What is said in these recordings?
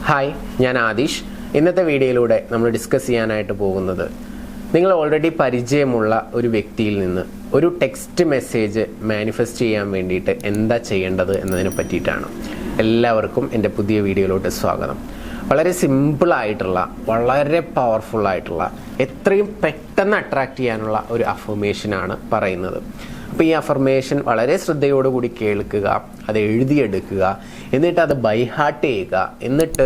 Hi, ഞാൻ ആദിഷ്. ഇന്നത്തെ വീഡിയോയിലൂടെ നമ്മൾ ഡിസ്കസ് ചെയ്യാനായിട്ട് പോകുന്നത് നിങ്ങൾ ഓൾറെഡി പരിചയമുള്ള ഒരു വ്യക്തിയിൽ നിന്ന് ഒരു ടെക്സ്റ്റ് മെസ്സേജ് മാനിഫെസ്റ്റ് ചെയ്യാൻ വേണ്ടിയിട്ട് എന്താ ചെയ്യേണ്ടത് എന്നതിനെ പറ്റിയിട്ടാണ്. എല്ലാവർക്കും എൻ്റെ പുതിയ വീഡിയോയിലോട്ട് സ്വാഗതം. വളരെ സിമ്പിളായിട്ടുള്ള, വളരെ പവർഫുള്ളായിട്ടുള്ള, എത്രയും പെട്ടെന്ന് അട്രാക്റ്റ് ചെയ്യാനുള്ള ഒരു അഫർമേഷനാണ് പറയുന്നത്. അപ്പോൾ ഈ അഫർമേഷൻ വളരെ ശ്രദ്ധയോടുകൂടി കേൾക്കുക, അത് എഴുതിയെടുക്കുക, എന്നിട്ട് അത് ബൈഹാർട്ട് ചെയ്യുക. എന്നിട്ട്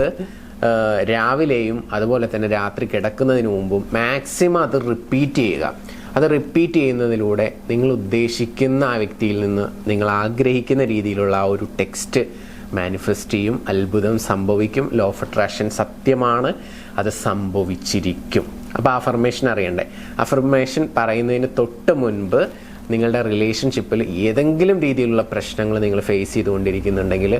രാവിലെയും അതുപോലെ തന്നെ രാത്രി കിടക്കുന്നതിന് മുമ്പും മാക്സിമം അത് റിപ്പീറ്റ് ചെയ്യുക. അത് റിപ്പീറ്റ് ചെയ്യുന്നതിലൂടെ നിങ്ങൾ ഉദ്ദേശിക്കുന്ന ആ വ്യക്തിയിൽ നിന്ന് നിങ്ങൾ ആഗ്രഹിക്കുന്ന രീതിയിലുള്ള ആ ഒരു ടെക്സ്റ്റ് മാനിഫെസ്റ്റ് ചെയ്യും. അത്ഭുതം സംഭവിക്കും. ലോ ഓഫ് അട്രാക്ഷൻ സത്യമാണ്, അത് സംഭവിച്ചിരിക്കും. അപ്പോൾ അഫർമേഷൻ അറിയണ്ടേ? അഫർമേഷൻ പറയുന്നതിന് തൊട്ട് മുൻപ് നിങ്ങളുടെ റിലേഷൻഷിപ്പിൽ ഏതെങ്കിലും രീതിയിലുള്ള പ്രശ്നങ്ങൾ നിങ്ങൾ ഫേസ് ചെയ്തുകൊണ്ടിരിക്കുന്നുണ്ടെങ്കിൽ,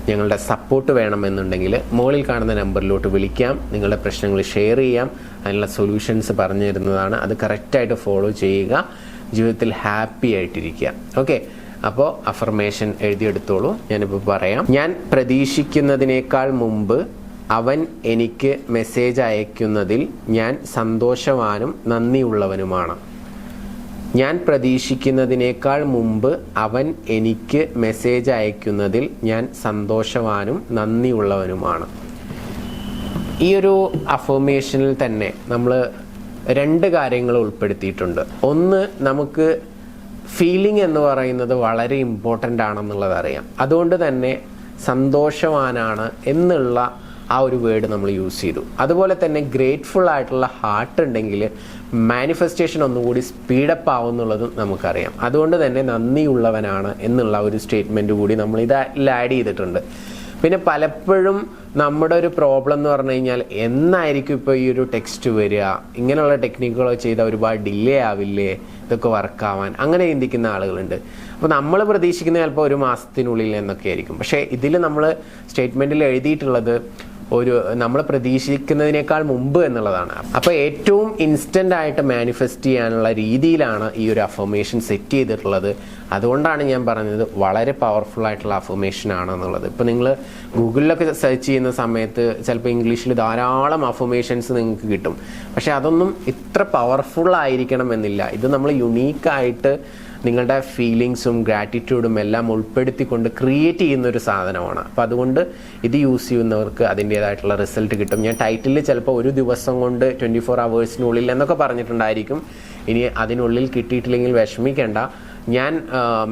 ഞങ്ങളുടെ സപ്പോർട്ട് വേണമെന്നുണ്ടെങ്കിൽ മുകളിൽ കാണുന്ന നമ്പറിലോട്ട് വിളിക്കാം. നിങ്ങളുടെ പ്രശ്നങ്ങൾ ഷെയർ ചെയ്യാം. അതിനുള്ള സൊല്യൂഷൻസ് പറഞ്ഞു തരുന്നതാണ്. അത് കറക്റ്റായിട്ട് ഫോളോ ചെയ്യുക. ജീവിതത്തിൽ ഹാപ്പി ആയിട്ടിരിക്കുക. ഓക്കെ, അപ്പോൾ അഫർമേഷൻ എഴുതിയെടുത്തോളൂ. ഞാനിപ്പോൾ പറയാം. ഞാൻ പ്രതീക്ഷിക്കുന്നതിനേക്കാൾ മുമ്പ് അവൻ എനിക്ക് മെസ്സേജ് അയക്കുന്നതിൽ ഞാൻ സന്തോഷവാനും നന്ദിയുള്ളവനുമാണ്. ഞാൻ പ്രതീക്ഷിക്കുന്നതിനേക്കാൾ മുമ്പ് അവൻ എനിക്ക് മെസ്സേജ് അയക്കുന്നതിൽ ഞാൻ സന്തോഷവാനും നന്ദിയുള്ളവനുമാണ്. ഈ ഒരു അഫർമേഷനിൽ തന്നെ നമ്മൾ രണ്ട് കാര്യങ്ങൾ ഉൾപ്പെടുത്തിയിട്ടുണ്ട്. ഒന്ന്, നമുക്ക് ഫീലിംഗ് എന്ന് പറയുന്നത് വളരെ ഇമ്പോർട്ടൻ്റ് ആണെന്നുള്ളത് അറിയാം. അതുകൊണ്ട് തന്നെ സന്തോഷവാനാണ് എന്നുള്ള ആ ഒരു വേർഡ് നമ്മൾ യൂസ് ചെയ്തു. അതുപോലെ തന്നെ ഗ്രേറ്റ്ഫുൾ ആയിട്ടുള്ള ഹാർട്ട് ഉണ്ടെങ്കിൽ മാനിഫെസ്റ്റേഷൻ ഒന്നുകൂടി സ്പീഡപ്പ് ആവുന്നുള്ളതും നമുക്കറിയാം. അതുകൊണ്ട് തന്നെ നന്ദിയുള്ളവനാണ് എന്നുള്ള ഒരു സ്റ്റേറ്റ്മെൻറ്റ് കൂടി നമ്മൾ ഇതിൽ ആഡ് ചെയ്തിട്ടുണ്ട്. പിന്നെ പലപ്പോഴും നമ്മുടെ ഒരു പ്രോബ്ലം എന്ന് പറഞ്ഞു കഴിഞ്ഞാൽ, എന്നായിരിക്കും ഇപ്പോൾ ഈ ഒരു ടെക്സ്റ്റ് വരിക, ഇങ്ങനെയുള്ള ടെക്നിക്കുകൾ ചെയ്താൽ ഒരുപാട് ഡിലേ ആവില്ലേ ഇതൊക്കെ വർക്കാവാൻ, അങ്ങനെ ചിന്തിക്കുന്ന ആളുകളുണ്ട്. അപ്പോൾ നമ്മൾ പ്രതീക്ഷിക്കുന്നത് ചിലപ്പോൾ ഒരു മാസത്തിനുള്ളിൽ എന്നൊക്കെ ആയിരിക്കും. പക്ഷേ ഇതിൽ നമ്മൾ സ്റ്റേറ്റ്മെൻറ്റിൽ എഴുതിയിട്ടുള്ളത് നമ്മൾ പ്രതീക്ഷിക്കുന്നതിനേക്കാൾ മുമ്പ് എന്നുള്ളതാണ്. അപ്പോൾ ഏറ്റവും ഇൻസ്റ്റൻ്റ് ആയിട്ട് മാനിഫെസ്റ്റ് ചെയ്യാനുള്ള രീതിയിലാണ് ഈ ഒരു അഫർമേഷൻ സെറ്റ് ചെയ്തിട്ടുള്ളത്. അതുകൊണ്ടാണ് ഞാൻ പറഞ്ഞത് വളരെ പവർഫുൾ ആയിട്ടുള്ള അഫർമേഷൻ ആണെന്നുള്ളത്. ഇപ്പോൾ നിങ്ങൾ ഗൂഗിളിലൊക്കെ സെർച്ച് ചെയ്യുന്ന സമയത്ത് ചിലപ്പോൾ ഇംഗ്ലീഷിൽ ധാരാളം അഫർമേഷൻസ് നിങ്ങൾക്ക് കിട്ടും. പക്ഷേ അതൊന്നും ഇത്ര പവർഫുൾ ആയിരിക്കണം എന്നില്ല. ഇത് നമ്മൾ യുണീക്കായിട്ട് നിങ്ങളുടെ ഫീലിങ്സും ഗ്രാറ്റിറ്റ്യൂഡും എല്ലാം ഉൾപ്പെടുത്തിക്കൊണ്ട് ക്രിയേറ്റ് ചെയ്യുന്ന ഒരു സാധനമാണ്. അപ്പോൾ അതുകൊണ്ട് ഇത് യൂസ് ചെയ്യുന്നവർക്ക് അതിൻ്റേതായിട്ടുള്ള റിസൾട്ട് കിട്ടും. ഞാൻ ടൈറ്റിലിൽ ചിലപ്പോൾ ഒരു ദിവസം കൊണ്ട് 24 hours എന്നൊക്കെ പറഞ്ഞിട്ടുണ്ടായിരിക്കും. ഇനി അതിനുള്ളിൽ കിട്ടിയിട്ടില്ലെങ്കിൽ വിഷമിക്കേണ്ട. ഞാൻ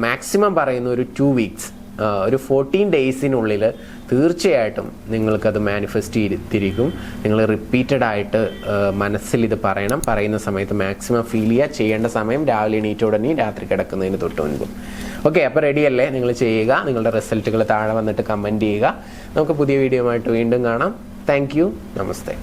മാക്സിമം പറയുന്ന ഒരു 2 weeks, ഒരു 14 days തീർച്ചയായിട്ടും നിങ്ങൾക്കത് മാനിഫെസ്റ്റ് ചെയ്തിരിക്കും. നിങ്ങൾ റിപ്പീറ്റഡ് ആയിട്ട് മനസ്സിൽ ഇത് പറയണം. പറയുന്ന സമയത്ത് മാക്സിമം ഫീൽ ചെയ്യുക. ചെയ്യേണ്ട സമയം രാവിലെ എണീറ്റ ഉടനെ രാത്രി കിടക്കുന്നതിന് തൊട്ട് മുൻപും. ഓക്കെ, അപ്പോൾ റെഡിയല്ലേ? നിങ്ങൾ ചെയ്യുക. നിങ്ങളുടെ റിസൾട്ടുകൾ താഴെ വന്നിട്ട് കമൻറ്റ് ചെയ്യുക. നമുക്ക് പുതിയ വീഡിയോ ആയിട്ട് വീണ്ടും കാണാം. Thank you. നമസ്തേ.